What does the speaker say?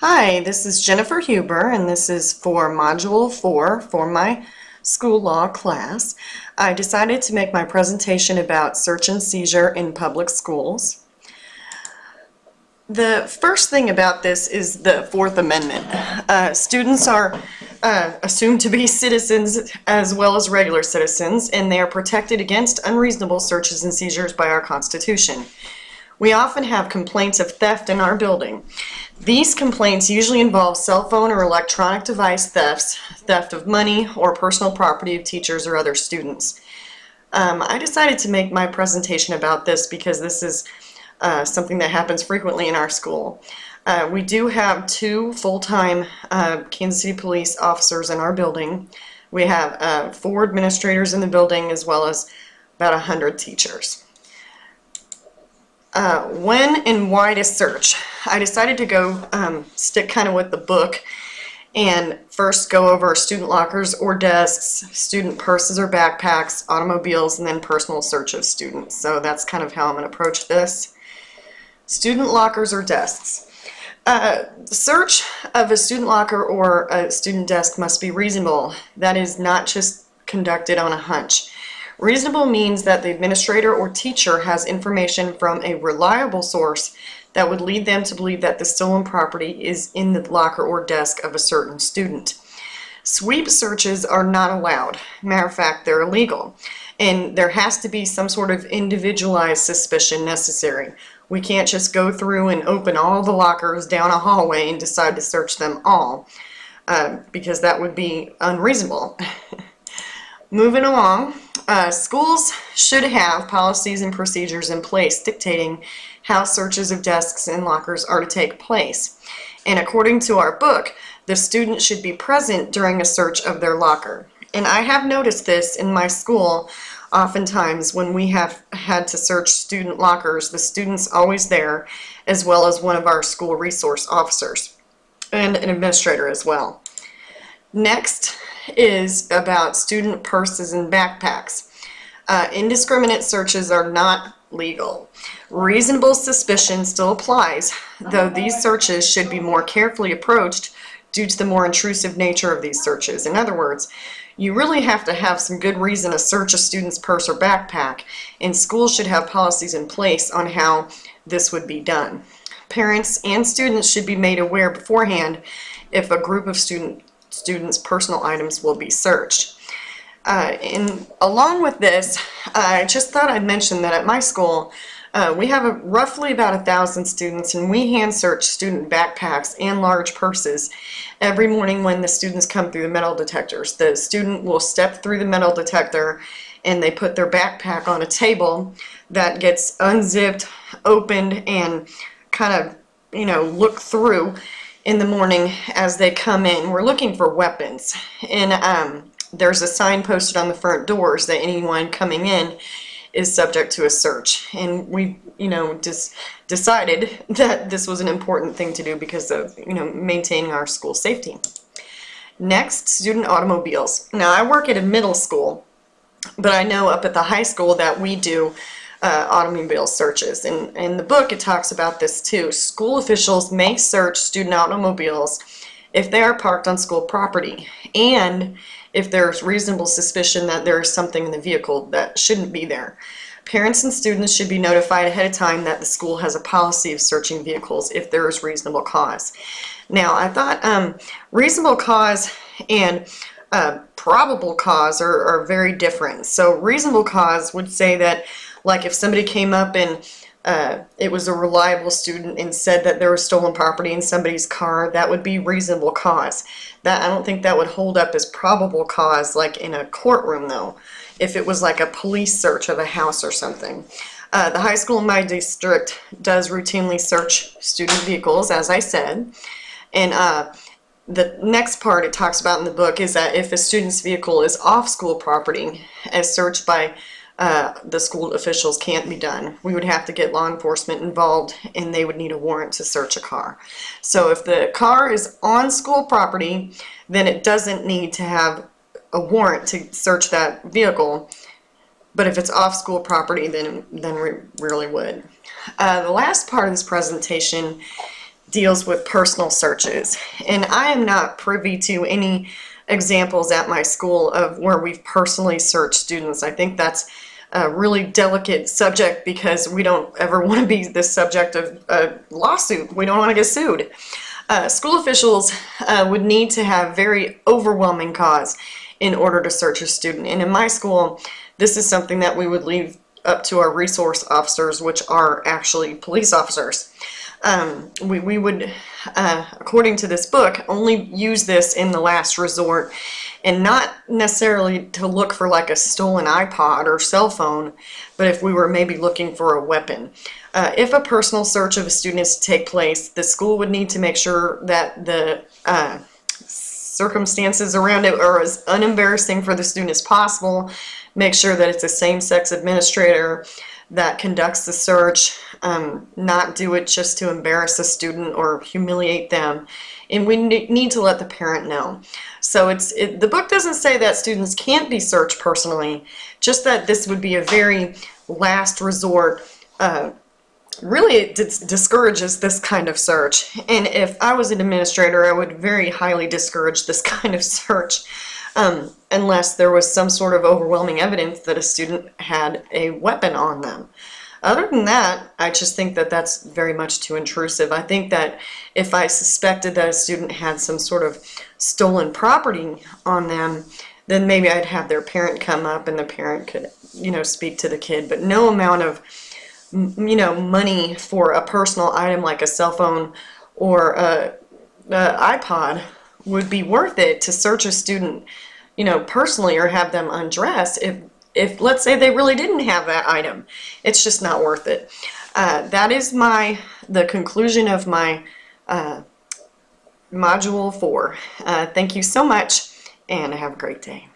Hi, this is Jennifer Huber, and this is for Module 4 for my school law class. I decided to make my presentation about search and seizure in public schools. The first thing about this is the Fourth Amendment. Students are assumed to be citizens as well as regular citizens, and they are protected against unreasonable searches and seizures by our Constitution. We often have complaints of theft in our building. These complaints usually involve cell phone or electronic device thefts, theft of money, or personal property of teachers or other students. I decided to make my presentation about this because this is something that happens frequently in our school. We do have 2 full-time Kansas City police officers in our building. We have 4 administrators in the building as well as about 100 teachers. When and why to search? I decided to go stick kind of with the book and first go over student lockers or desks, student purses or backpacks, automobiles, and then personal search of students. So that's kind of how I'm going to approach this. Student lockers or desks. The search of a student locker or a student desk must be reasonable. That is not just conducted on a hunch. Reasonable means that the administrator or teacher has information from a reliable source that would lead them to believe that the stolen property is in the locker or desk of a certain student. Sweep searches are not allowed. Matter of fact, they're illegal. And there has to be some sort of individualized suspicion necessary. We can't just go through and open all the lockers down a hallway and decide to search them all, because that would be unreasonable. Moving along, schools should have policies and procedures in place dictating how searches of desks and lockers are to take place. And according to our book, the student should be present during a search of their locker. And I have noticed this in my school. Oftentimes when we have had to search student lockers, the student's always there, as well as one of our school resource officers and an administrator as well. Next is about student purses and backpacks. Indiscriminate searches are not legal. Reasonable suspicion still applies, though these searches should be more carefully approached due to the more intrusive nature of these searches. In other words, you really have to have some good reason to search a student's purse or backpack, and schools should have policies in place on how this would be done. Parents and students should be made aware beforehand if a group of students' personal items will be searched. And along with this, I just thought I'd mention that at my school we have roughly about 1,000 students, and we hand search student backpacks and large purses every morning when the students come through the metal detectors. The student will step through the metal detector and they put their backpack on a table that gets unzipped, opened, and kind of, look through in the morning as they come in. We're looking for weapons, and there's a sign posted on the front doors that anyone coming in is subject to a search. And we, just decided that this was an important thing to do because of, maintaining our school safety. Next, student automobiles. Now, I work at a middle school, but I know up at the high school that we do automobile searches. And in the book, it talks about this too. School officials may search student automobiles if they are parked on school property, and if there's reasonable suspicion that there is something in the vehicle that shouldn't be there. Parents and students should be notified ahead of time that the school has a policy of searching vehicles if there is reasonable cause. Now, I thought reasonable cause and probable cause are very different. So reasonable cause would say that, like, if somebody came up and it was a reliable student and said that there was stolen property in somebody's car, that would be reasonable cause. That, I don't think that would hold up as probable cause like in a courtroom, though, if it was like a police search of a house or something. The high school in my district does routinely search student vehicles, as I said, and the next part it talks about in the book is that if a student's vehicle is off school property, as searched by the school officials can't be done. We would have to get law enforcement involved, and they would need a warrant to search a car. So if the car is on school property, then it doesn't need to have a warrant to search that vehicle. But if it's off school property, then we really would. The last part of this presentation deals with personal searches. And I am not privy to any examples at my school of where we've personally searched students. I think that's a really delicate subject because we don't ever want to be the subject of a lawsuit. We don't want to get sued. School officials would need to have very overwhelming cause in order to search a student. And in my school, this is something that we would leave up to our resource officers, which are actually police officers. We would, according to this book, only use this in the last resort and not necessarily to look for like a stolen iPod or cell phone, but if we were maybe looking for a weapon. If a personal search of a student is to take place, the school would need to make sure that the circumstances around it are as unembarrassing for the student as possible, make sure that it's a same-sex administrator that conducts the search, not do it just to embarrass a student or humiliate them, and we need to let the parent know. So the book doesn't say that students can't be searched personally, just that this would be a very last resort. Really, it discourages this kind of search, and if I was an administrator, I would very highly discourage this kind of search unless there was some sort of overwhelming evidence that a student had a weapon on them. Other than that, I just think that that's very much too intrusive. I think that if I suspected that a student had some sort of stolen property on them, then maybe I'd have their parent come up and the parent could, speak to the kid. But no amount of, money for a personal item like a cell phone or a iPod would be worth it to search a student, personally, or have them undressed if let's say they really didn't have that item. It's just not worth it. That is the conclusion of my Module 4. Thank you so much, and have a great day.